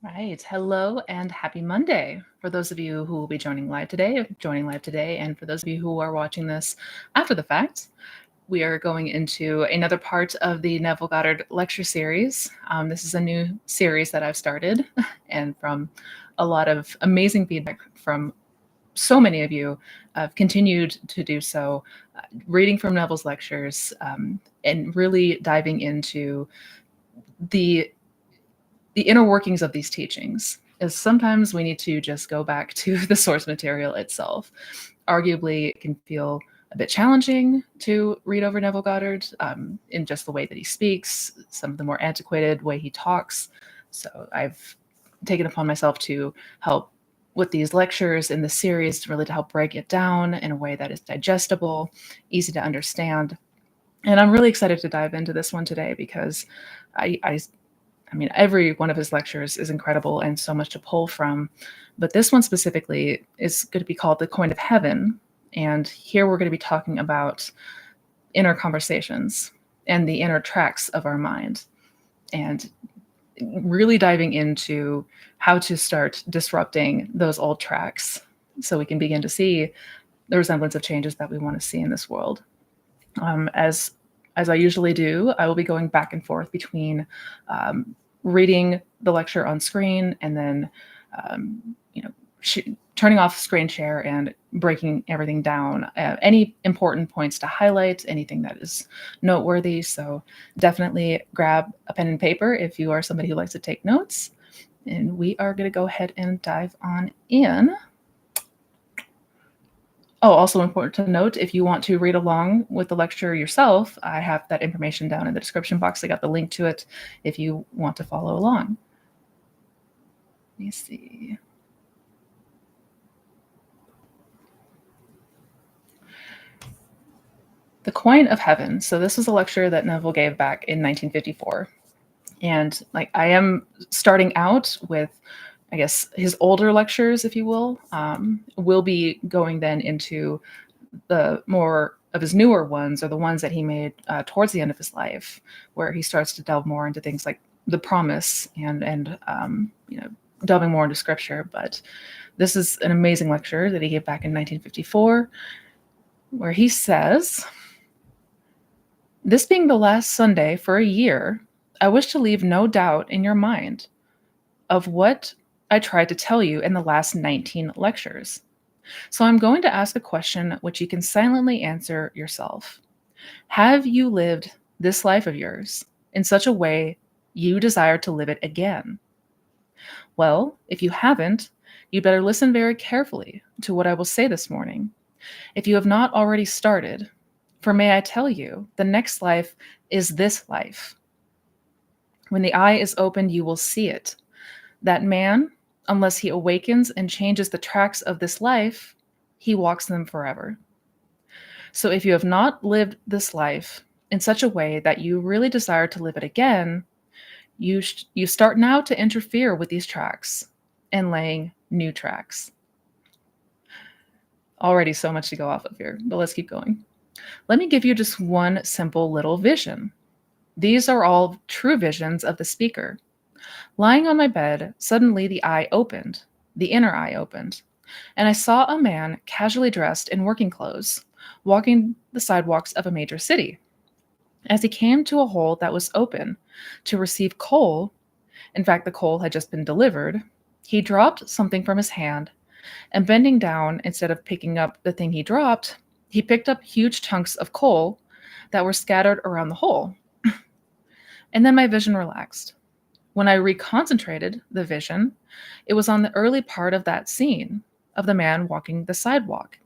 Right. Hello and happy Monday. For those of you who will be joining live today, and for those of you who are watching this after the fact, we are going into another part of the Neville Goddard lecture series. This is a new series that I've started, and from a lot of amazing feedback from so many of you, I've continued to do so, reading from Neville's lectures and really diving into the the inner workings of these teachings is sometimes we need to just go back to the source material itself. Arguably, it can feel a bit challenging to read over Neville Goddard in just the way that he speaks, some of the more antiquated way he talks. So I've taken upon myself to help with these lectures in the series really to help break it down in a way that is digestible, easy to understand. And I'm really excited to dive into this one today because I mean, every one of his lectures is incredible and so much to pull from. But this one specifically is going to be called The Coin of Heaven. And here we're going to be talking about inner conversations and the inner tracks of our mind, and really diving into how to start disrupting those old tracks so we can begin to see the resemblance of changes that we want to see in this world. As I usually do, I will be going back and forth between reading the lecture on screen and then, turning off screen share and breaking everything down. Any important points to highlight, anything that is noteworthy. So definitely grab a pen and paper if you are somebody who likes to take notes. And we are going to go ahead and dive on in. Oh, also important to note, if you want to read along with the lecture yourself, I have that information down in the description box. I got the link to it if you want to follow along. Let me see. The Coin of Heaven. So this was a lecture that Neville gave back in 1954. And I am starting out with, I guess, his older lectures, if you will. We'll be going then into the more of his newer ones, or the ones that he made towards the end of his life, where he starts to delve more into things like the promise and delving more into scripture. But this is an amazing lecture that he gave back in 1954, where he says, "This being the last Sunday for a year, I wish to leave no doubt in your mind of what I tried to tell you in the last 19 lectures. So I'm going to ask a question which you can silently answer yourself. Have you lived this life of yours in such a way you desire to live it again? Well, if you haven't, you better listen very carefully to what I will say this morning. If you have not already started, for may I tell you, the next life is this life. When the eye is opened, you will see it. That man, unless he awakens and changes the tracks of this life, he walks them forever. So if you have not lived this life in such a way that you really desire to live it again, you start now to interfere with these tracks and laying new tracks." Already so much to go off of here, but let's keep going. Let me give you just one simple little vision. These are all true visions of the speaker. Lying on my bed, suddenly the inner eye opened, and I saw a man casually dressed in working clothes, walking the sidewalks of a major city. As he came to a hole that was open to receive coal, in fact, the coal had just been delivered, he dropped something from his hand, and bending down, instead of picking up the thing he dropped, he picked up huge chunks of coal that were scattered around the hole. And then my vision relaxed. When I reconcentrated the vision, it was on the early part of that scene of the man walking the sidewalk.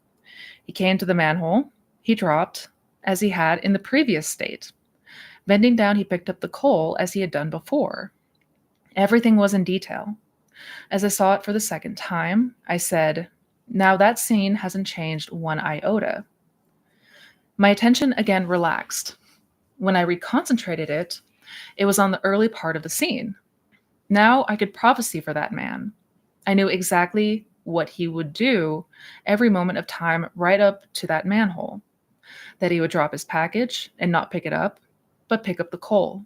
He came to the manhole, he dropped, as he had in the previous state. Bending down, he picked up the coal as he had done before. Everything was in detail. As I saw it for the second time, I said, "Now that scene hasn't changed one iota." My attention again relaxed. When I reconcentrated it, it was on the early part of the scene. Now I could prophesy for that man. I knew exactly what he would do every moment of time right up to that manhole. That he would drop his package and not pick it up, but pick up the coal.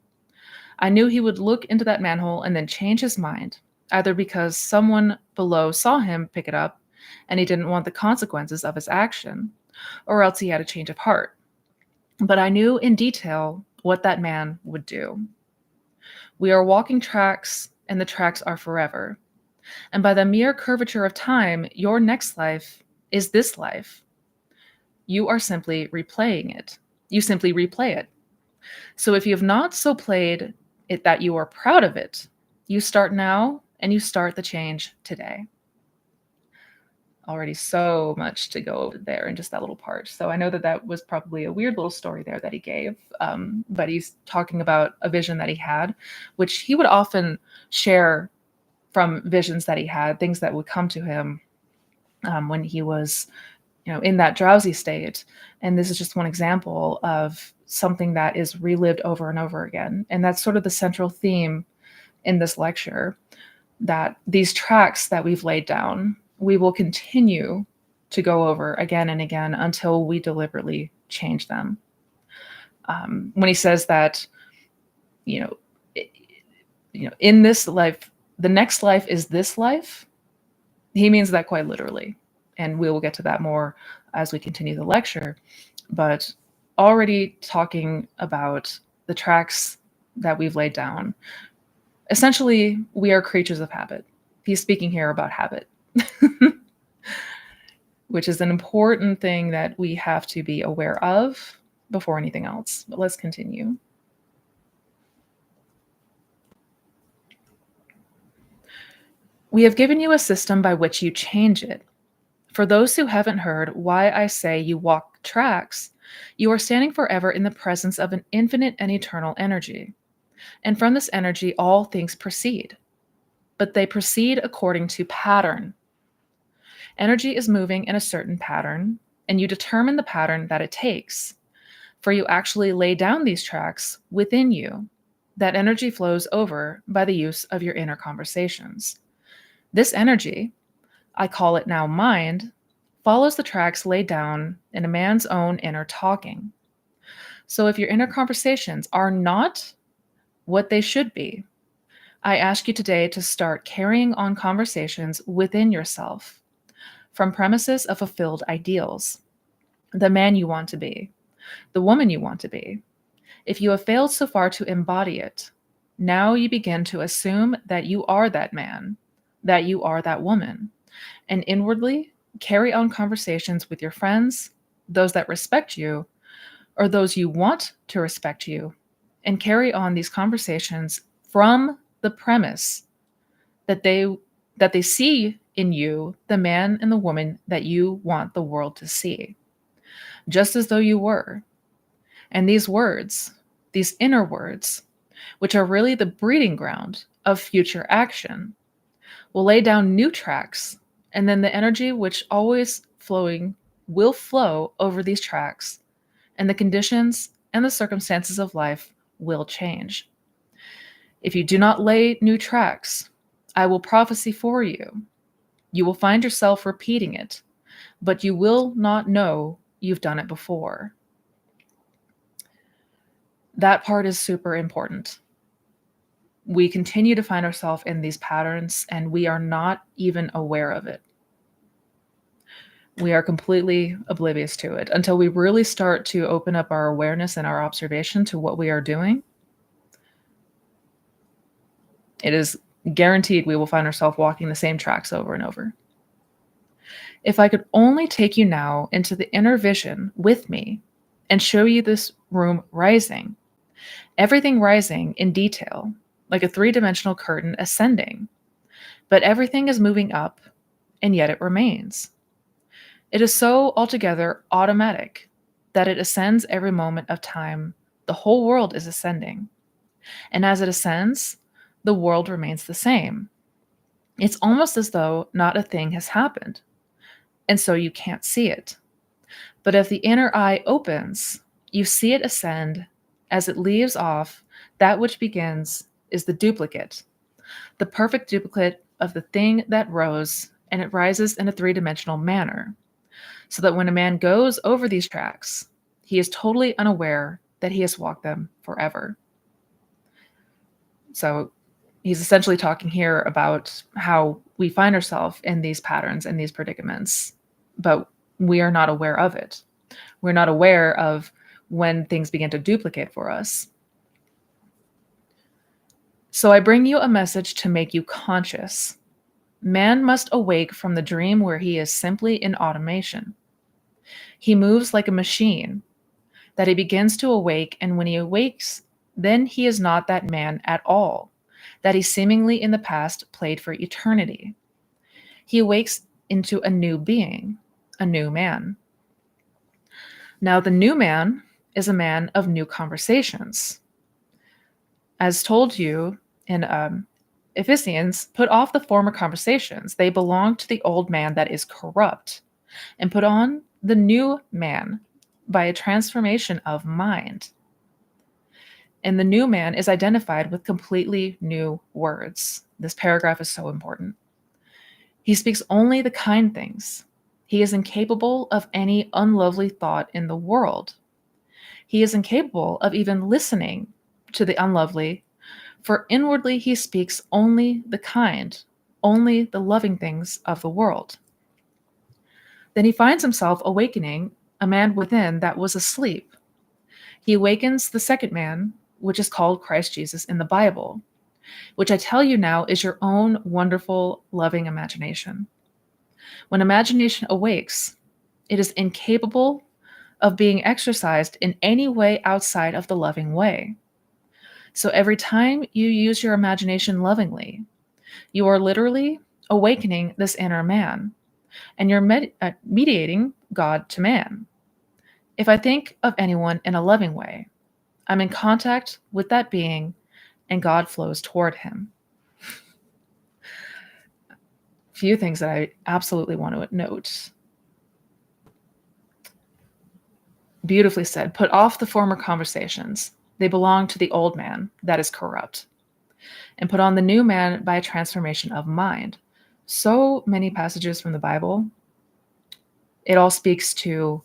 I knew he would look into that manhole and then change his mind. either because someone below saw him pick it up and he didn't want the consequences of his action, or else he had a change of heart. But I knew in detail what that man would do. We are walking tracks, and the tracks are forever. And by the mere curvature of time, your next life is this life. You are simply replaying it. You simply replay it. So if you have not so played it that you are proud of it, you start now and you start the change today. Already so much to go over there in just that little part. So I know that that was probably a weird little story there that he gave, but he's talking about a vision that he had, which he would often share from visions that he had, things that would come to him when he was, in that drowsy state. And this is just one example of something that is relived over and over again. And that's sort of the central theme in this lecture, that these tracks that we've laid down, we will continue to go over again and again until we deliberately change them. When he says that, in this life, the next life is this life, he means that quite literally. And we will get to that more as we continue the lecture. But already talking about the tracks that we've laid down, essentially, we are creatures of habit. He's speaking here about habit, which is an important thing that we have to be aware of before anything else. But let's continue. We have given you a system by which you change it. For those who haven't heard why I say you walk tracks, you are standing forever in the presence of an infinite and eternal energy. And from this energy, all things proceed. But they proceed according to pattern. Energy is moving in a certain pattern, and you determine the pattern that it takes. For you actually lay down these tracks within you. That energy flows over by the use of your inner conversations. This energy, I call it now mind, follows the tracks laid down in a man's own inner talking. So if your inner conversations are not what they should be, I ask you today to start carrying on conversations within yourself from premises of fulfilled ideals. The man you want to be, the woman you want to be. If you have failed so far to embody it, now you begin to assume that you are that man, that you are that woman, and inwardly carry on conversations with your friends, those that respect you, or those you want to respect you, and carry on these conversations from the premise that they see in you the man and the woman that you want the world to see, just as though you were. And these words, these inner words, which are really the breeding ground of future action, will lay down new tracks, and then the energy which always flowing will flow over these tracks, and the conditions and the circumstances of life will change. If you do not lay new tracks, I will prophesy for you. You will find yourself repeating it, but you will not know you've done it before. That part is super important. We continue to find ourselves in these patterns, and we are not even aware of it. We are completely oblivious to it until we really start to open up our awareness and our observation to what we are doing. It is guaranteed we will find ourselves walking the same tracks over and over. If I could only take you now into the inner vision with me and show you this room rising, everything rising in detail, like a three-dimensional curtain ascending, but everything is moving up, and yet it remains. It is so altogether automatic that it ascends every moment of time. The whole world is ascending. And as it ascends, the world remains the same. It's almost as though not a thing has happened, and so you can't see it. But if the inner eye opens, you see it ascend. As it leaves off, that which begins is the duplicate, the perfect duplicate of the thing that rose, and it rises in a three-dimensional manner. So that when a man goes over these tracks, he is totally unaware that he has walked them forever. So He's essentially talking here about how we find ourselves in these patterns and these predicaments, but we are not aware of it. We're not aware of when things begin to duplicate for us. So I bring you a message to make you conscious. Man must awake from the dream where he is simply in automation. He moves like a machine, that he begins to awake, and when he awakes, then he is not that man at all, that he seemingly in the past played for eternity. He awakes into a new being, a new man. Now, the new man is a man of new conversations. As told you in Ephesians, put off the former conversations. They belong to the old man that is corrupt, and put on the new man by a transformation of mind. And the new man is identified with completely new words. This paragraph is so important. He speaks only the kind things. He is incapable of any unlovely thought in the world. He is incapable of even listening to the unlovely, for inwardly he speaks only the kind, only the loving things of the world. Then he finds himself awakening a man within that was asleep. He awakens the second man, which is called Christ Jesus in the Bible, which I tell you now is your own wonderful, loving imagination. When imagination awakes, it is incapable of being exercised in any way outside of the loving way. So every time you use your imagination lovingly, you are literally awakening this inner man, and you're mediating God to man. If I think of anyone in a loving way, I'm in contact with that being, and God flows toward him. Few things that I absolutely want to note. Beautifully said. Put off the former conversations. They belong to the old man that is corrupt, and put on the new man by a transformation of mind. So many passages from the Bible, it all speaks to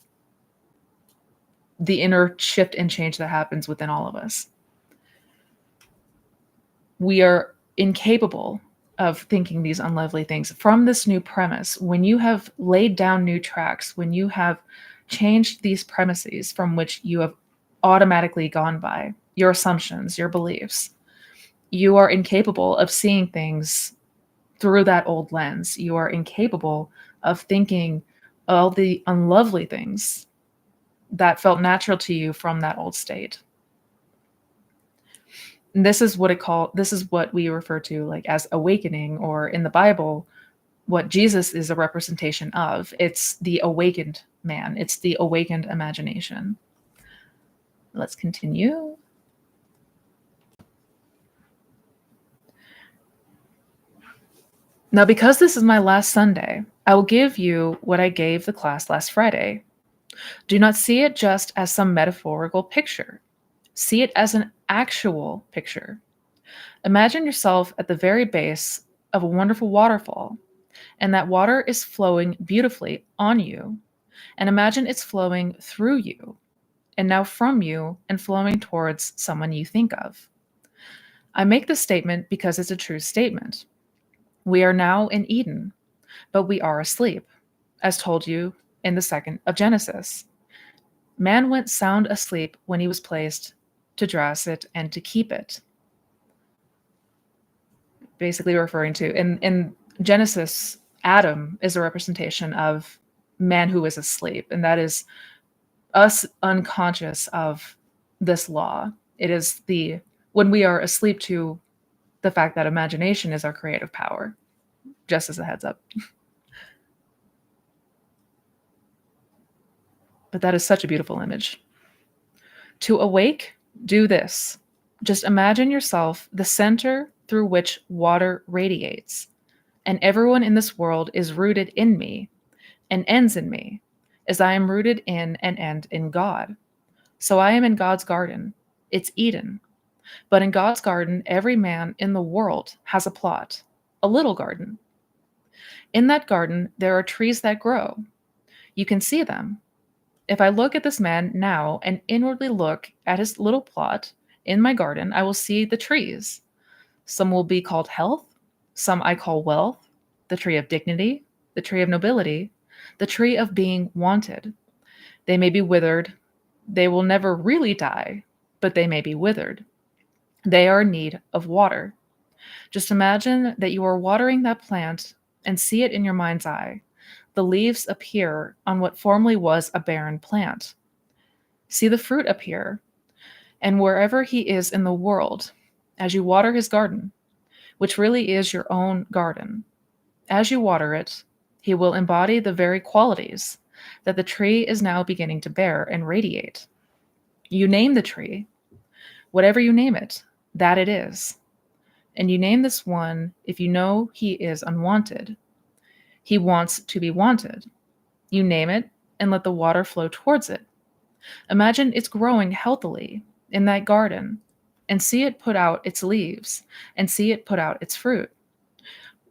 the inner shift and change that happens within all of us. We are incapable of thinking these unlovely things from this new premise. When you have laid down new tracks, when you have changed these premises from which you have automatically gone by, your assumptions, your beliefs, you are incapable of seeing things through that old lens. You are incapable of thinking all the unlovely things that felt natural to you from that old state. And this is what we refer to like as awakening, or in the Bible, what Jesus is a representation of. It's the awakened man. It's the awakened imagination. Let's continue. Now, because this is my last Sunday, I will give you what I gave the class last Friday. Do not see it just as some metaphorical picture. See it as an actual picture. Imagine yourself at the very base of a wonderful waterfall, and that water is flowing beautifully on you. And imagine it's flowing through you, and now from you, and flowing towards someone you think of. I make this statement because it's a true statement. We are now in Eden, but we are asleep, as told you in the 2nd of Genesis. Man went sound asleep when he was placed to dress it and to keep it. Basically referring to, in Genesis, Adam is a representation of man who is asleep, and that is us unconscious of this law. It is when we are asleep to the fact that imagination is our creative power, just as a heads up. But that is such a beautiful image. To awake, do this. Just imagine yourself the center through which water radiates, and everyone in this world is rooted in me and ends in me, as I am rooted in and end in God. So I am in God's garden. It's Eden. But in God's garden, every man in the world has a plot, a little garden. In that garden, there are trees that grow. You can see them. If I look at this man now and inwardly look at his little plot in my garden, I will see the trees. Some will be called health, some I call wealth, the tree of dignity, the tree of nobility, the tree of being wanted. They may be withered. They will never really die, but they may be withered. They are in need of water. Just imagine that you are watering that plant and see it in your mind's eye. The leaves appear on what formerly was a barren plant. See the fruit appear, and wherever he is in the world, as you water his garden, which really is your own garden, as you water it, he will embody the very qualities that the tree is now beginning to bear and radiate. You name the tree, whatever you name it, that it is. And you name this one if you know he is unwanted. He wants to be wanted. You name it and let the water flow towards it. Imagine it's growing healthily in that garden and see it put out its leaves and see it put out its fruit.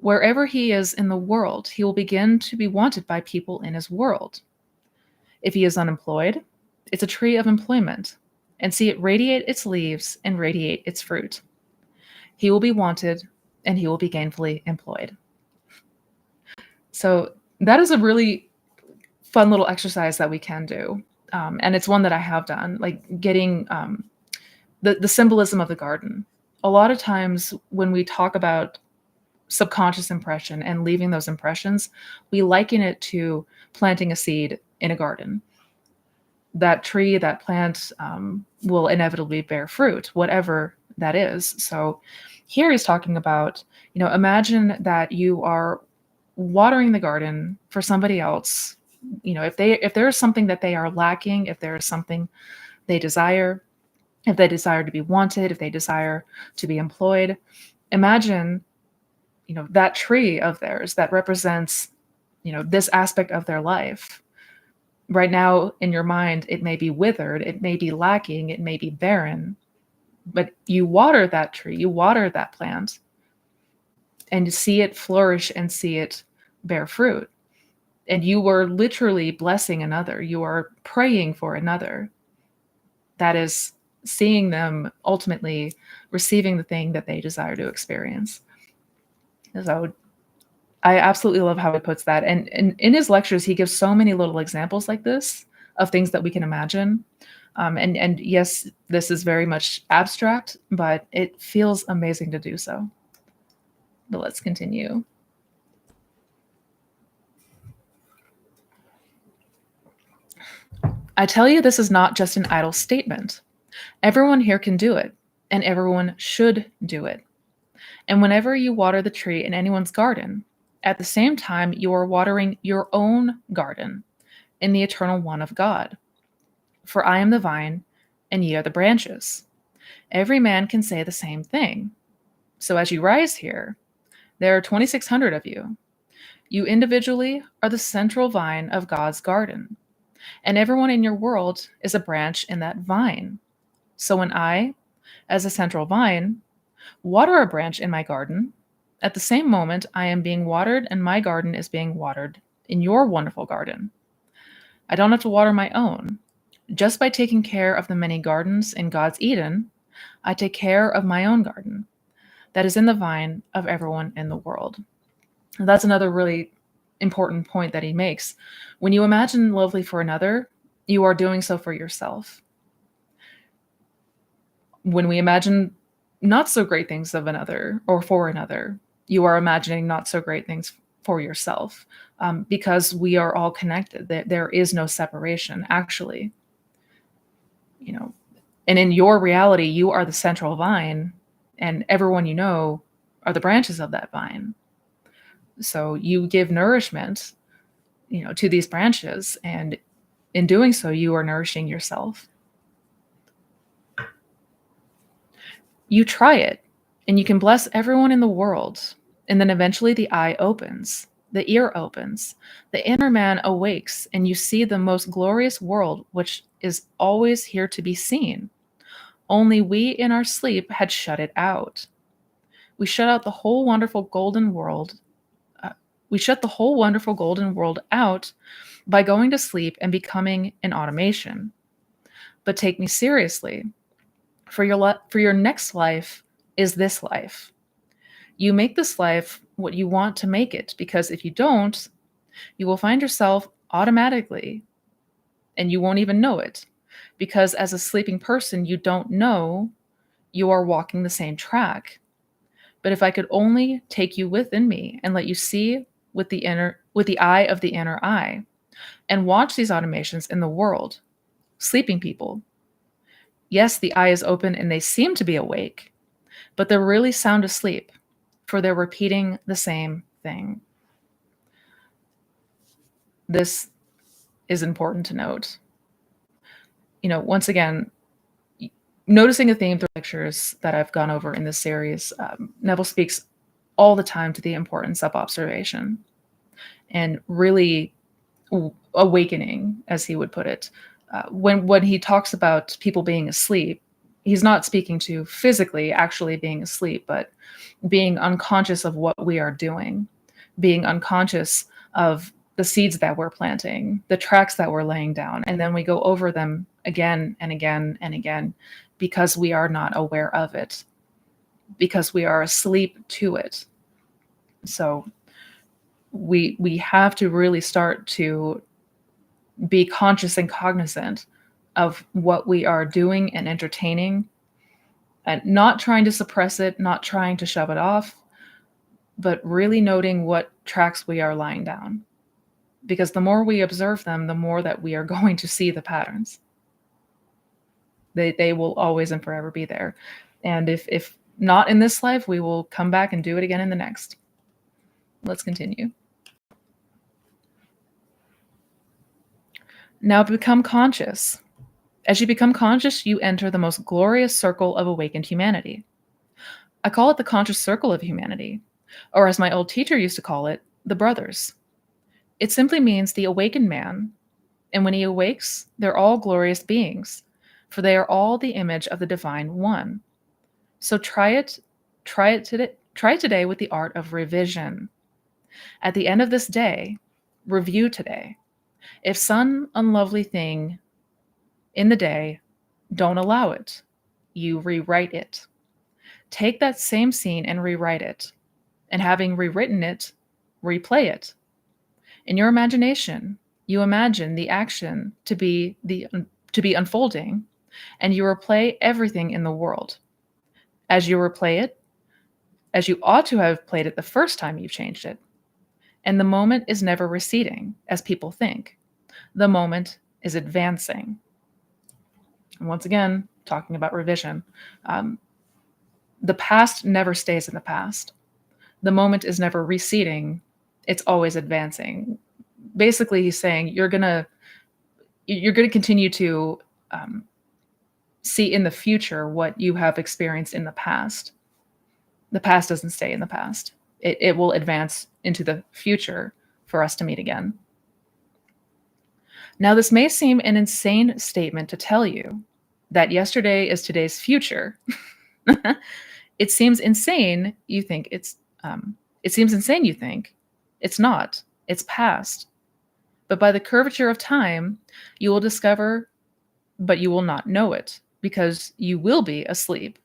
Wherever he is in the world, he will begin to be wanted by people in his world. If he is unemployed, it's a tree of employment, and see it radiate its leaves and radiate its fruit. He will be wanted, and he will be gainfully employed. So that is a really fun little exercise that we can do. And it's one that I have done, like getting the symbolism of the garden. A lot of times when we talk about subconscious impression and leaving those impressions, we liken it to planting a seed in a garden. That tree, that plant will inevitably bear fruit, whatever that is. So here he's talking about, imagine that you are watering the garden for somebody else. If there is something that they are lacking, if there is something they desire, if they desire to be wanted, if they desire to be employed, imagine, that tree of theirs that represents, this aspect of their life. Right now in your mind, it may be withered, it may be lacking, it may be barren, but you water that tree, you water that plant, and you see it flourish and see it bear fruit. And you are literally blessing another. You are praying for another. That is seeing them ultimately receiving the thing that they desire to experience. So I absolutely love how he puts that. And in his lectures, he gives so many little examples like this of things that we can imagine. And yes, this is very much abstract, but it feels amazing to do so. But let's continue. I tell you, this is not just an idle statement. Everyone here can do it, and everyone should do it. And whenever you water the tree in anyone's garden, at the same time you are watering your own garden in the eternal one of God. For I am the vine, and ye are the branches. Every man can say the same thing. So as you rise here, there are 2,600 of you. You individually are the central vine of God's garden, and everyone in your world is a branch in that vine. So when I, as a central vine, water a branch in my garden, at the same moment I am being watered and my garden is being watered in your wonderful garden. I don't have to water my own. Just by taking care of the many gardens in God's Eden, I take care of my own garden that is in the vine of everyone in the world. And that's another really important point that he makes. When you imagine lovely for another, you are doing so for yourself. When we imagine not so great things of another or for another, you are imagining not so great things for yourself, because we are all connected. There is no separation, actually. And in your reality, you are the central vine, and everyone you know are the branches of that vine. So you give nourishment, to these branches, and in doing so, you are nourishing yourself. You try it, and you can bless everyone in the world, and then eventually the eye opens, the ear opens, the inner man awakes, and you see the most glorious world which is always here to be seen. Only we in our sleep had shut it out. We shut out the whole wonderful golden world. We shut the whole wonderful golden world out by going to sleep and becoming an automation. But take me seriously. For your next life is this life. You make this life what you want to make it, because if you don't, you will find yourself automatically, and you won't even know it, because as a sleeping person, you don't know you are walking the same track. But if I could only take you within me and let you see with the eye of the inner eye, and watch these automations in the world, sleeping people. Yes, the eye is open and they seem to be awake, but they're really sound asleep, for they're repeating the same thing. This is important to note. Once again, noticing a theme through lectures that I've gone over in this series, Neville speaks all the time to the importance of observation and really awakening, as he would put it. When he talks about people being asleep, he's not speaking to physically actually being asleep, but being unconscious of what we are doing, being unconscious of the seeds that we're planting, the tracks that we're laying down, and then we go over them again and again and again because we are not aware of it, because we are asleep to it. So we have to really start to be conscious and cognizant of what we are doing and entertaining, and not trying to suppress it, not trying to shove it off, but really noting what tracks we are lying down. Because the more we observe them, the more that we are going to see the patterns. They will always and forever be there. And if not in this life, we will come back and do it again in the next. Let's continue. Now become conscious. As you become conscious, you enter the most glorious circle of awakened humanity. I call it the conscious circle of humanity, or as my old teacher used to call it, the brothers. It simply means the awakened man, and when he awakes, they're all glorious beings, for they are all the image of the divine one. So try it today with the art of revision. At the end of this day, review today. If some unlovely thing in the day, don't allow it. You rewrite it. Take that same scene and rewrite it. And having rewritten it, replay it. In your imagination, you imagine the action to be unfolding, and you replay everything in the world. As you replay it, as you ought to have played it the first time you changed it. And the moment is never receding, as people think. The moment is advancing. And once again, talking about revision, the past never stays in the past. The moment is never receding. It's always advancing. Basically, he's saying you're gonna continue to see in the future what you have experienced in the past. The past doesn't stay in the past. It will advance into the future for us to meet again. Now, this may seem an insane statement to tell you that yesterday is today's future. It seems insane. You think it's not. It's past. But by the curvature of time, you will discover, but you will not know it, because you will be asleep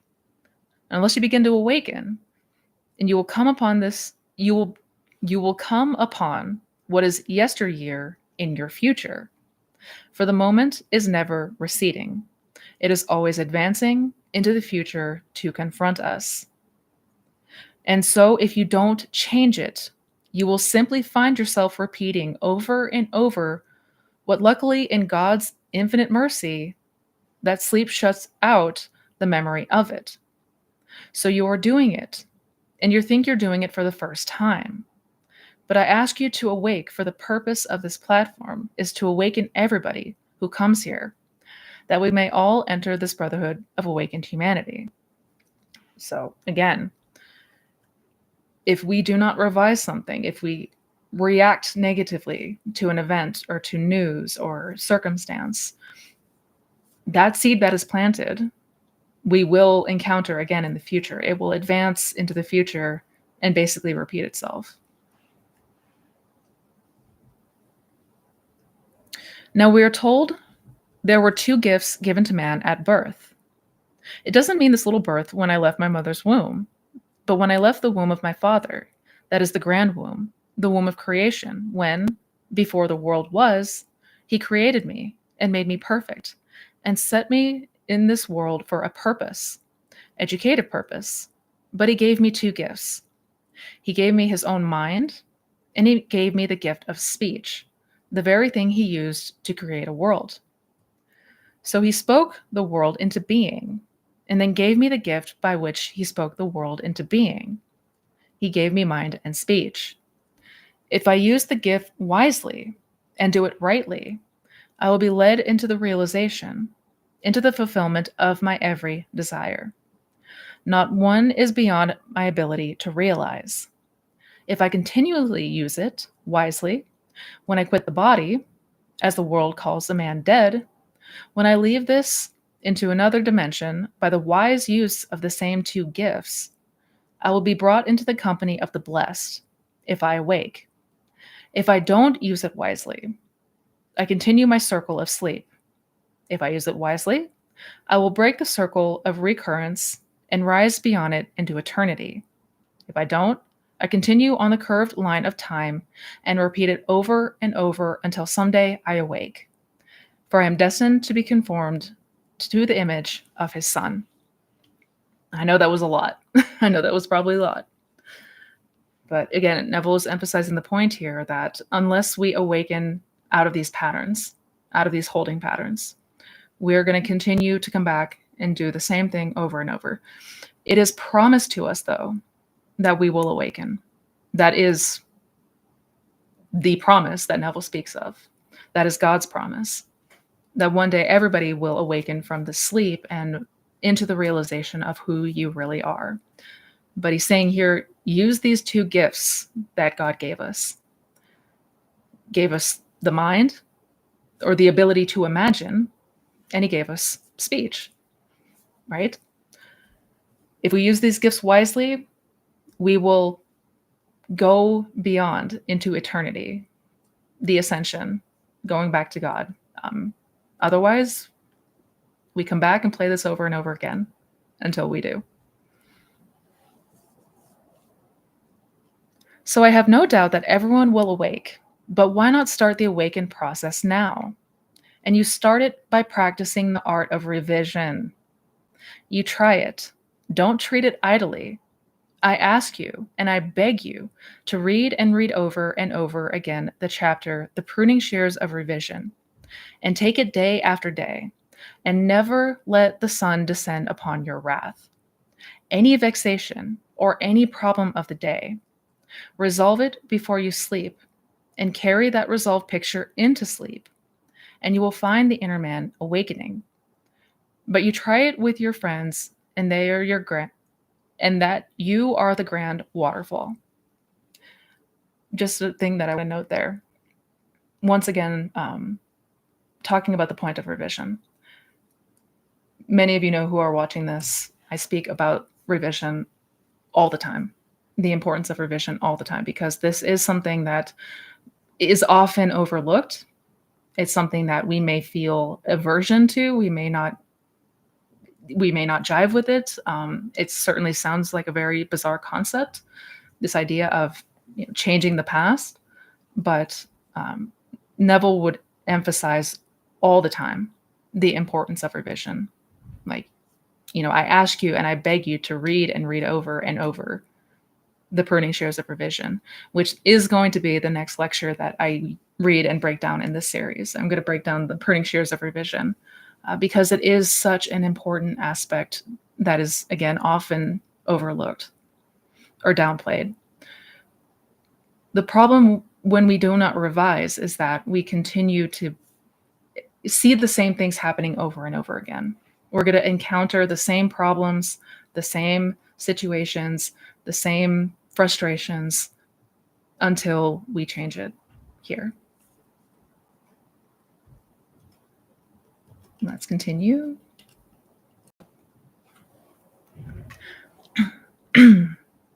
unless you begin to awaken, and you will come upon this. You will come upon what is yesteryear in your future. For the moment is never receding. It is always advancing into the future to confront us. And so if you don't change it, you will simply find yourself repeating over and over what, luckily in God's infinite mercy, that sleep shuts out the memory of it. So you are doing it, and you think you're doing it for the first time. But I ask you to awake, for the purpose of this platform is to awaken everybody who comes here, that we may all enter this brotherhood of awakened humanity. So again, if we do not revise something, if we react negatively to an event or to news or circumstance, that seed that is planted, we will encounter again in the future. It will advance into the future and basically repeat itself. Now, we are told there were 2 gifts given to man at birth. It doesn't mean this little birth when I left my mother's womb. But when I left the womb of my father, that is the grand womb, the womb of creation, when, before the world was, he created me and made me perfect and set me in this world for a purpose, educative purpose. But he gave me two gifts. He gave me his own mind, and he gave me the gift of speech, the very thing he used to create a world. So he spoke the world into being, and then gave me the gift by which he spoke the world into being. He gave me mind and speech. If I use the gift wisely and do it rightly, I will be led into the realization, into the fulfillment of my every desire. Not one is beyond my ability to realize. If I continually use it wisely, when I quit the body, as the world calls a man dead, when I leave this into another dimension by the wise use of the same two gifts, I will be brought into the company of the blessed if I awake. If I don't use it wisely, I continue my circle of sleep. If I use it wisely, I will break the circle of recurrence and rise beyond it into eternity. If I don't, I continue on the curved line of time and repeat it over and over until someday I awake. For I am destined to be conformed to the image of his son. I know that was a lot. I know that was probably a lot. But again, Neville is emphasizing the point here that unless we awaken out of these patterns, out of these holding patterns, we're going to continue to come back and do the same thing over and over. It is promised to us, though, that we will awaken. That is the promise that Neville speaks of. That is God's promise. That one day everybody will awaken from the sleep and into the realization of who you really are. But he's saying here, use these two gifts that God gave us. Gave us the mind, or the ability to imagine, and he gave us speech, right? If we use these gifts wisely, we will go beyond into eternity, the ascension, going back to God. Otherwise, we come back and play this over and over again until we do. So I have no doubt that everyone will awake, but why not start the awaken process now? And you start it by practicing the art of revision. You try it. Don't treat it idly. I ask you, and I beg you, to read and read over and over again the chapter, The Pruning Shears of Revision, and take it day after day, and never let the sun descend upon your wrath. Any vexation or any problem of the day, resolve it before you sleep, and carry that resolved picture into sleep, and you will find the inner man awakening. But you try it with your friends, and they are your and that you are the grand waterfall. Just a thing that I would note there. Once again, talking about the point of revision. Many of you know who are watching this, I speak about revision all the time, the importance of revision all the time, because this is something that is often overlooked. It's something that we may feel aversion to. We may not jive with it. It certainly sounds like a very bizarre concept, this idea of changing the past. But Neville would emphasize all the time the importance of revision. Like, I ask you and I beg you to read and read over and over The Pruning Shears of Revision, which is going to be the next lecture that I read and break down in this series. I'm going to break down The Pruning Shears of Revision because it is such an important aspect that is, again, often overlooked or downplayed. The problem when we do not revise is that we continue to see the same things happening over and over again. We're going to encounter the same problems, the same situations, the same frustrations until we change it here. Let's continue.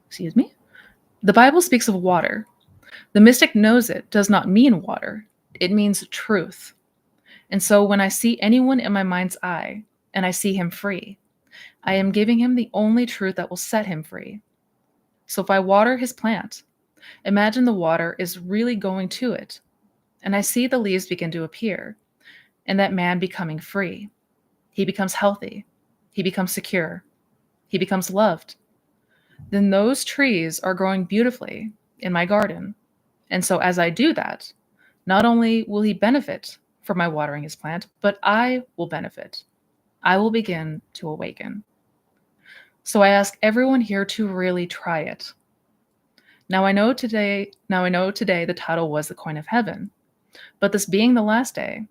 Excuse me. The Bible speaks of water. The mystic knows it does not mean water. It means truth. And so when I see anyone in my mind's eye and I see him free, I am giving him the only truth that will set him free. So if I water his plant, imagine the water is really going to it, and I see the leaves begin to appear, and that man becoming free. He becomes healthy. He becomes secure. He becomes loved. Then those trees are growing beautifully in my garden. And so as I do that, not only will he benefit from my watering his plant, but I will benefit. I will begin to awaken. So I ask everyone here to really try it. Now I know today the title was The Coin of Heaven, but this being the last day,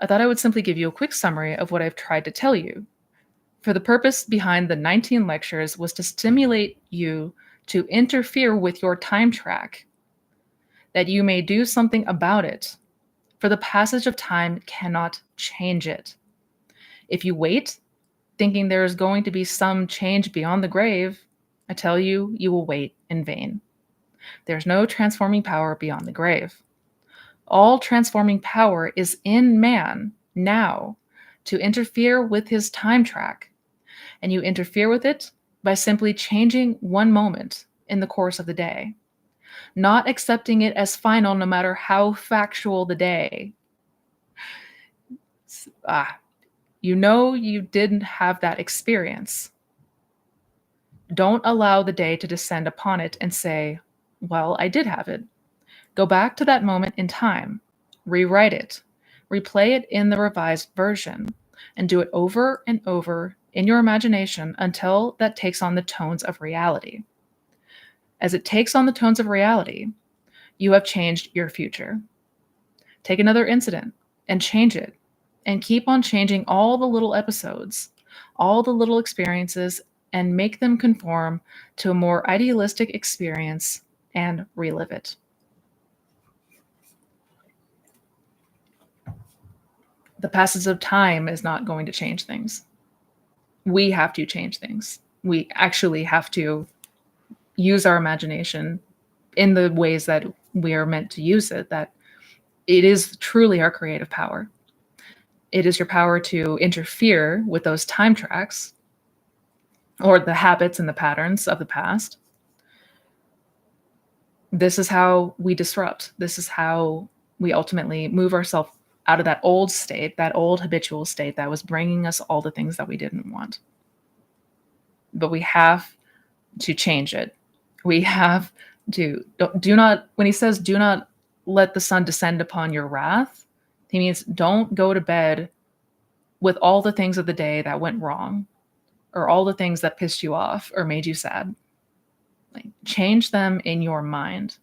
I thought I would simply give you a quick summary of what I've tried to tell you. For the purpose behind the 19 lectures was to stimulate you to interfere with your time track, that you may do something about it, for the passage of time cannot change it. If you wait, thinking there is going to be some change beyond the grave, I tell you, you will wait in vain. There's no transforming power beyond the grave. All transforming power is in man now to interfere with his time track, and you interfere with it by simply changing one moment in the course of the day, not accepting it as final no matter how factual the day. You know you didn't have that experience. Don't allow the day to descend upon it and say, well, I did have it. Go back to that moment in time, rewrite it, replay it in the revised version, and do it over and over in your imagination until that takes on the tones of reality. As it takes on the tones of reality, you have changed your future. Take another incident and change it, and keep on changing all the little episodes, all the little experiences, and make them conform to a more idealistic experience and relive it. The passage of time is not going to change things. We have to change things. We actually have to use our imagination in the ways that we are meant to use it, that it is truly our creative power. It is your power to interfere with those time tracks or the habits and the patterns of the past. This is how we disrupt. This is how we ultimately move ourselves out of that old state, that old habitual state that was bringing us all the things that we didn't want. But we have to change it. We have to do not, when he says, do not let the sun descend upon your wrath, he means don't go to bed with all the things of the day that went wrong or all the things that pissed you off or made you sad. Like, change them in your mind.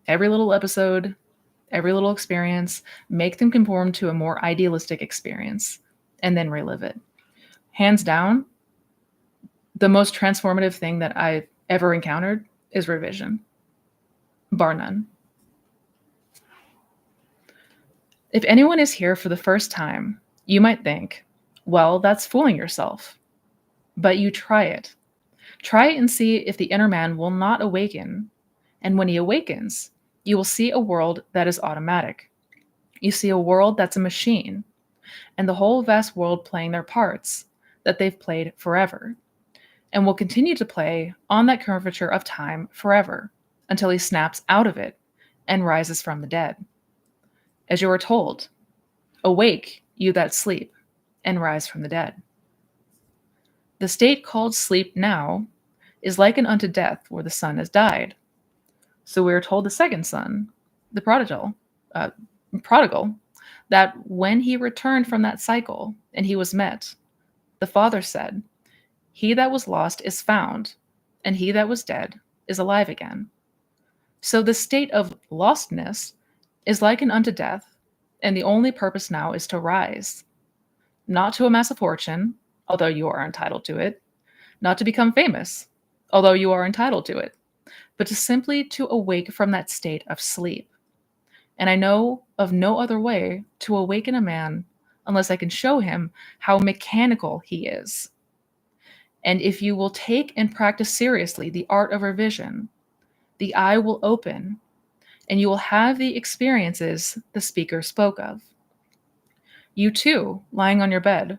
Every little episode, every little experience, make them conform to a more idealistic experience and then relive it. Hands down, the most transformative thing that I've ever encountered is revision, bar none. If anyone is here for the first time, you might think, well, that's fooling yourself. But you try it. Try it and see if the inner man will not awaken. And when he awakens, you will see a world that is automatic. You see a world that's a machine, and the whole vast world playing their parts that they've played forever, and will continue to play on that curvature of time forever until he snaps out of it and rises from the dead. As you are told, awake, you that sleep, and rise from the dead. The state called sleep now is likened unto death where the son has died. So we are told the second son, the prodigal, that when he returned from that cycle and he was met, the father said, he that was lost is found, and he that was dead is alive again. So the state of lostness is likened unto death, and the only purpose now is to rise, not to amass a fortune, although you are entitled to it, not to become famous, although you are entitled to it, but to simply to awake from that state of sleep. And I know of no other way to awaken a man unless I can show him how mechanical he is. And if you will take and practice seriously the art of revision, the eye will open, and you will have the experiences the speaker spoke of. You too, lying on your bed,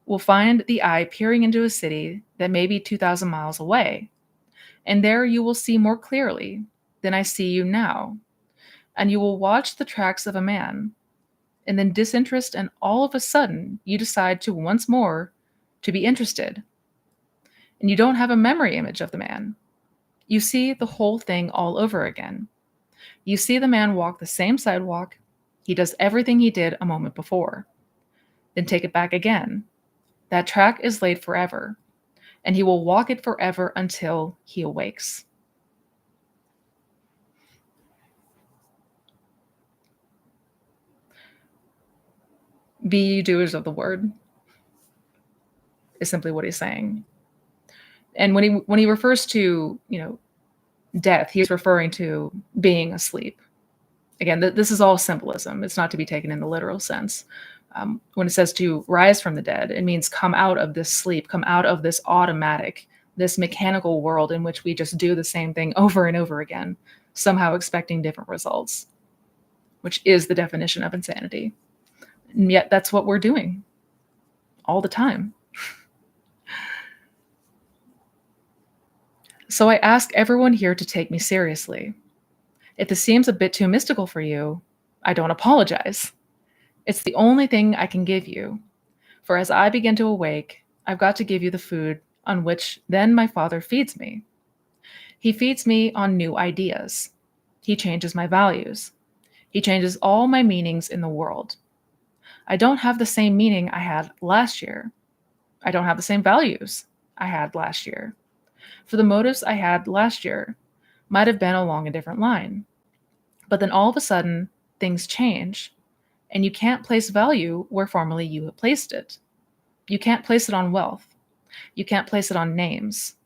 will find the eye peering into a city that may be 2,000 miles away, And there you will see more clearly than I see you now. And you will watch the tracks of a man, and then disinterest, and all of a sudden you decide to once more to be interested. And you don't have a memory image of the man. You see the whole thing all over again. You see the man walk the same sidewalk. He does everything he did a moment before. Then take it back again. That track is laid forever, and he will walk it forever until he awakes. Be ye doers of the word is simply what he's saying. And when he refers to, death, he's referring to being asleep. Again, this is all symbolism. It's not to be taken in the literal sense. When it says to rise from the dead, it means come out of this sleep, come out of this automatic, this mechanical world in which we just do the same thing over and over again, somehow expecting different results, which is the definition of insanity. And yet that's what we're doing all the time. So I ask everyone here to take me seriously. If this seems a bit too mystical for you, I don't apologize. It's the only thing I can give you. For as I begin to awake, I've got to give you the food on which then my Father feeds me. He feeds me on new ideas. He changes my values. He changes all my meanings in the world. I don't have the same meaning I had last year. I don't have the same values I had last year. For the motives I had last year might have been along a different line. But then all of a sudden, things change, and you can't place value where formerly you had placed it. You can't place it on wealth. You can't place it on names.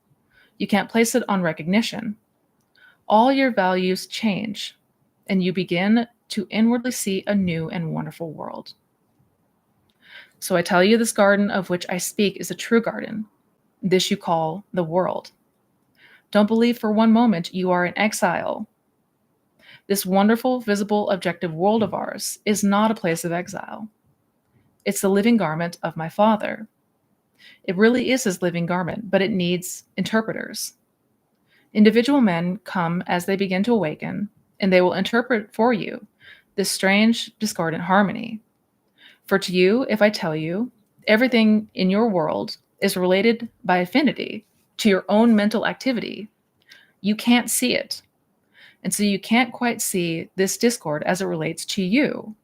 You can't place it on recognition. All your values change, and you begin to inwardly see a new and wonderful world. So I tell you, this garden of which I speak is a true garden. This you call the world. Don't believe for one moment you are in exile. This wonderful, visible, objective world of ours is not a place of exile. It's the living garment of my Father. It really is his living garment, but it needs interpreters. Individual men come as they begin to awaken, and they will interpret for you this strange, discordant harmony. For to you, if I tell you, everything in your world is related by affinity to your own mental activity, you can't see it. And so you can't quite see this discord as it relates to you.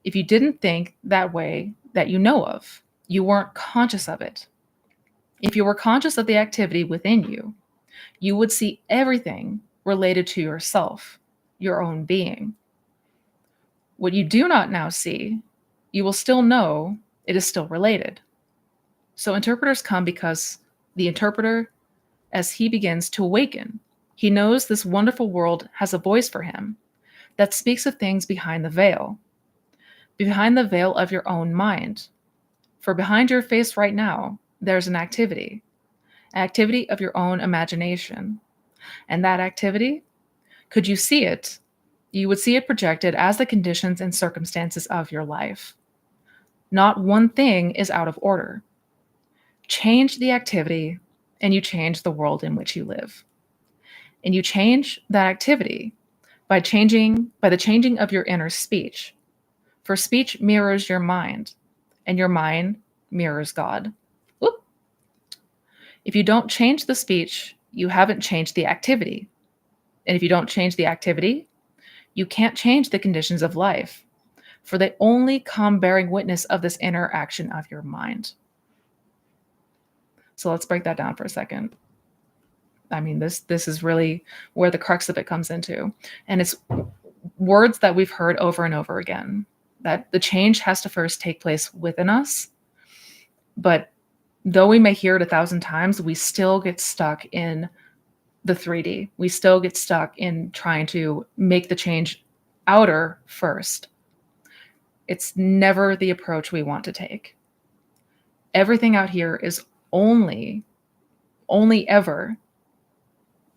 If you didn't think that way that you know of, you weren't conscious of it. If you were conscious of the activity within you, you would see everything related to yourself, your own being. What you do not now see, you will still know it is still related. So interpreters come because the interpreter, as he begins to awaken, he knows this wonderful world has a voice for him that speaks of things behind the veil of your own mind. For behind your face right now, there's an activity of your own imagination. And that activity, could you see it, you would see it projected as the conditions and circumstances of your life. Not one thing is out of order. Change the activity, and you change the world in which you live. And you change that activity by the changing of your inner speech. For speech mirrors your mind, and your mind mirrors God. Whoop. If you don't change the speech, you haven't changed the activity. And if you don't change the activity, you can't change the conditions of life, for they only come bearing witness of this inner action of your mind. So let's break that down for a second. I mean, this is really where the crux of it comes into. And it's words that we've heard over and over again, that the change has to first take place within us. But though we may hear it 1,000 times, we still get stuck in the 3D. We still get stuck in trying to make the change outer first. It's never the approach we want to take. Everything out here is only ever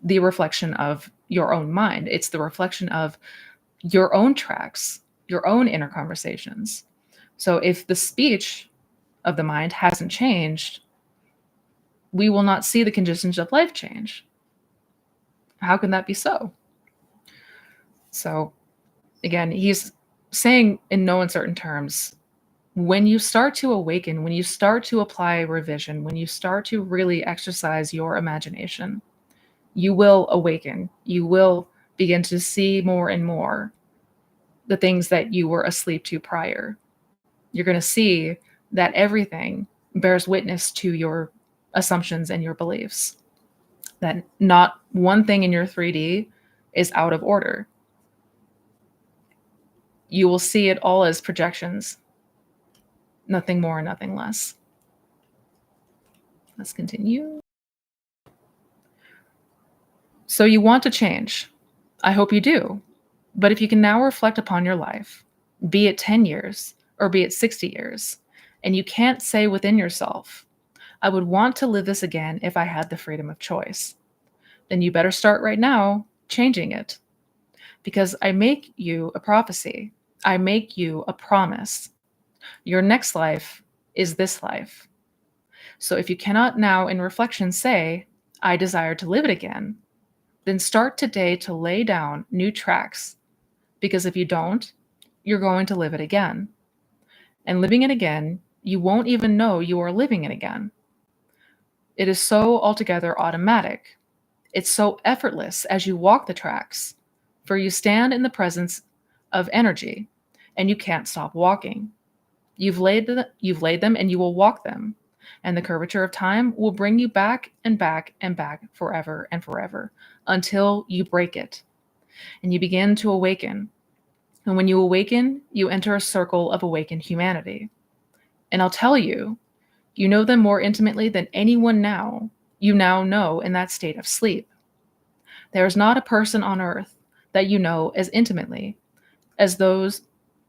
the reflection of your own mind. It's the reflection of your own tracks, your own inner conversations. So if the speech of the mind hasn't changed, we will not see the conditions of life change. How can that be so? So, again, he's saying in no uncertain terms, when you start to awaken, when you start to apply revision, when you start to really exercise your imagination, you will awaken. You will begin to see more and more the things that you were asleep to prior. You're going to see that everything bears witness to your assumptions and your beliefs, that not one thing in your 3D is out of order. You will see it all as projections, nothing more, nothing less. Let's continue. So you want to change. I hope you do. But if you can now reflect upon your life, be it 10 years or be it 60 years, and you can't say within yourself, I would want to live this again if I had the freedom of choice, then you better start right now changing it. Because I make you a prophecy. I make you a promise. Your next life is this life. So if you cannot now in reflection say, I desire to live it again, then start today to lay down new tracks. Because if you don't, you're going to live it again. And living it again, you won't even know you are living it again. It is so altogether automatic. It's so effortless as you walk the tracks, for you stand in the presence of energy, and you can't stop walking. You've laid them and you will walk them, and the curvature of time will bring you back and back and back forever and forever until you break it, and you begin to awaken. And when you awaken, you enter a circle of awakened humanity. And I'll tell you, you know them more intimately than anyone now. You now know in that state of sleep. There is not a person on earth that you know as intimately as those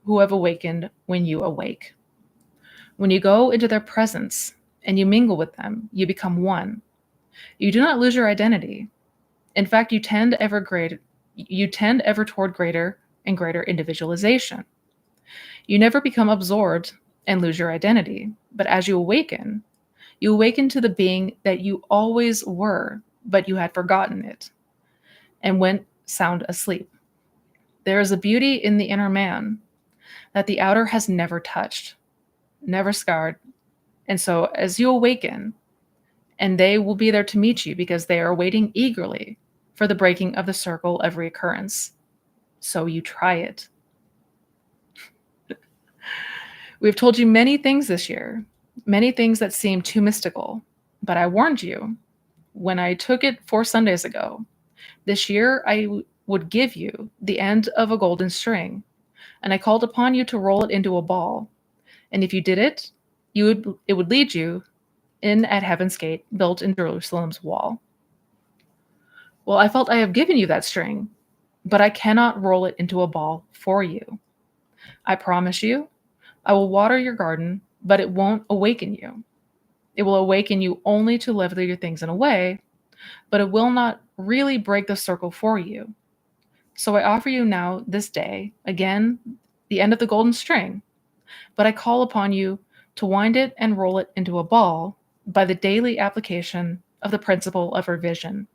who have awakened when you awake. When you go into their presence and you mingle with them, you become one. You do not lose your identity. In fact, you tend ever toward greater and greater individualization. You never become absorbed and lose your identity, but as you awaken to the being that you always were, but you had forgotten it and went sound asleep. There is a beauty in the inner man that the outer has never touched, never scarred. And so as you awaken, and they will be there to meet you because they are waiting eagerly for the breaking of the circle of reoccurrence. So you try it. We've told you many things this year, many things that seem too mystical, but I warned you when I took it 4 Sundays ago. This year I would give you the end of a golden string, and I called upon you to roll it into a ball. And if you did it, it would lead you in at heaven's gate built in Jerusalem's wall. Well, I felt I have given you that string, but I cannot roll it into a ball for you. I promise you, I will water your garden, but it won't awaken you. It will awaken you only to level your things in a way, but it will not really break the circle for you. So I offer you now this day, again, the end of the golden string, but I call upon you to wind it and roll it into a ball by the daily application of the principle of revision,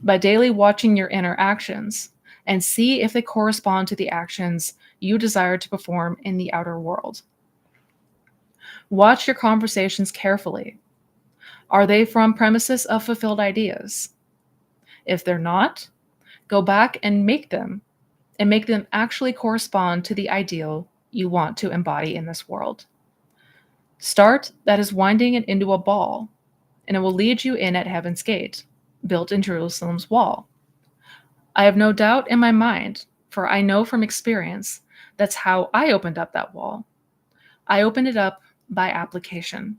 by daily watching your inner actions and see if they correspond to the actions you desire to perform in the outer world. Watch your conversations carefully. Are they from premises of fulfilled ideas? If they're not, go back and make them actually correspond to the ideal you want to embody in this world. Start that is winding it into a ball, and it will lead you in at heaven's gate, built in Jerusalem's wall. I have no doubt in my mind, for I know from experience that's how I opened up that wall. I opened it up by application.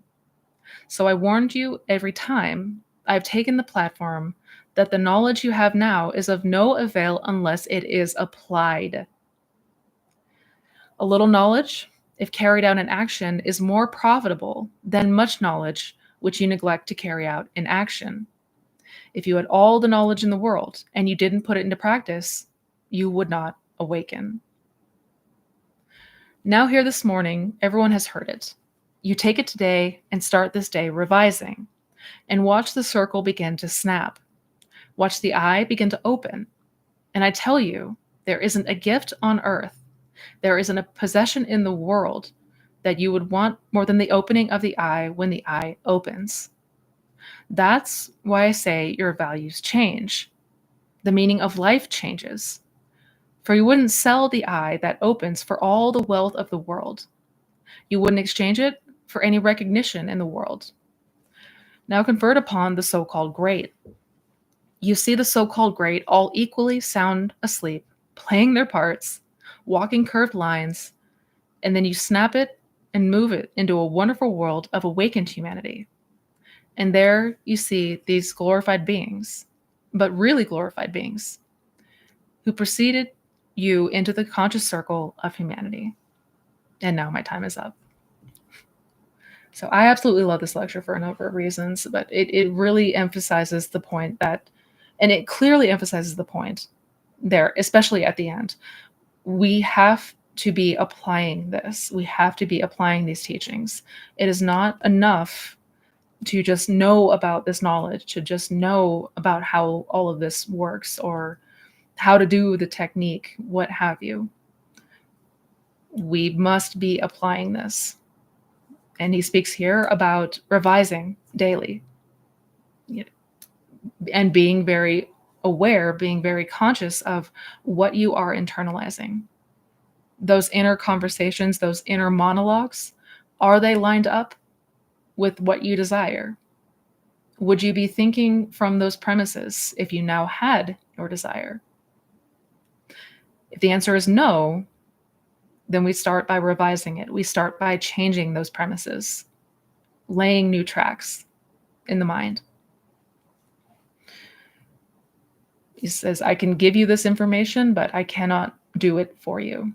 So I warned you every time I've taken the platform that the knowledge you have now is of no avail unless it is applied. A little knowledge, if carried out in action, is more profitable than much knowledge which you neglect to carry out in action. If you had all the knowledge in the world and you didn't put it into practice, you would not awaken. Now here this morning, everyone has heard it. You take it today and start this day revising, and watch the circle begin to snap. Watch the eye begin to open. And I tell you, there isn't a gift on earth, there isn't a possession in the world that you would want more than the opening of the eye when the eye opens. That's why I say your values change. The meaning of life changes. For you wouldn't sell the eye that opens for all the wealth of the world. You wouldn't exchange it for any recognition in the world. Now convert upon the so-called great. You see the so-called great all equally sound asleep, playing their parts, walking curved lines, and then you snap it and move it into a wonderful world of awakened humanity. And there you see these glorified beings, but really glorified beings, who preceded you into the conscious circle of humanity. And now my time is up. So I absolutely love this lecture for a number of reasons, but it really emphasizes the point that, and it clearly emphasizes the point there, especially at the end. We have to be applying this. We have to be applying these teachings. It is not enough to just know about this knowledge, to just know about how all of this works or how to do the technique, what have you. We must be applying this. And he speaks here about revising daily and being very aware, being very conscious of what you are internalizing. Those inner conversations, those inner monologues, are they lined up with what you desire? Would you be thinking from those premises if you now had your desire? If the answer is no, then we start by revising it. We start by changing those premises, laying new tracks in the mind. He says, I can give you this information, but I cannot do it for you.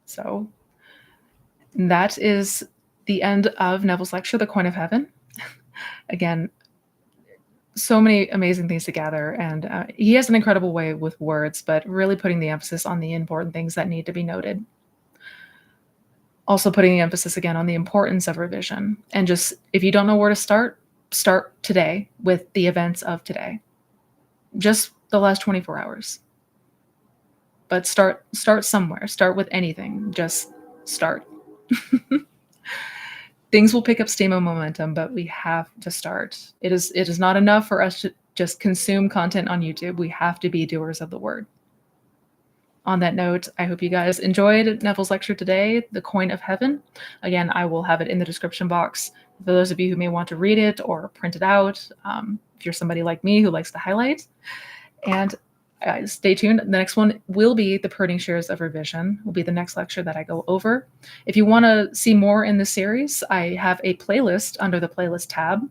So that is the end of Neville's lecture, The Coin of Heaven. Again, so many amazing things to gather, and he has an incredible way with words, but really putting the emphasis on the important things that need to be noted. Also putting the emphasis again on the importance of revision, and just, if you don't know where to start today with the events of today. Just the last 24 hours. But start somewhere. Start with anything. Just start. Things will pick up steam and momentum, but we have to start. It is not enough for us to just consume content on YouTube. We have to be doers of the word. On that note, I hope you guys enjoyed Neville's lecture today, The Coin of Heaven. Again, I will have it in the description box for those of you who may want to read it or print it out, if you're somebody like me who likes to highlight. And stay tuned. The next one will be the Pruning Shears of Revision, will be the next lecture that I go over. If you want to see more in this series, I have a playlist under the playlist tab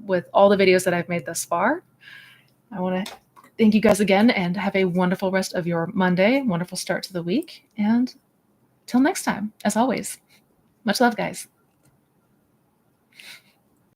with all the videos that I've made thus far. I want to thank you guys again and have a wonderful rest of your Monday, wonderful start to the week. And till next time, as always, much love, guys.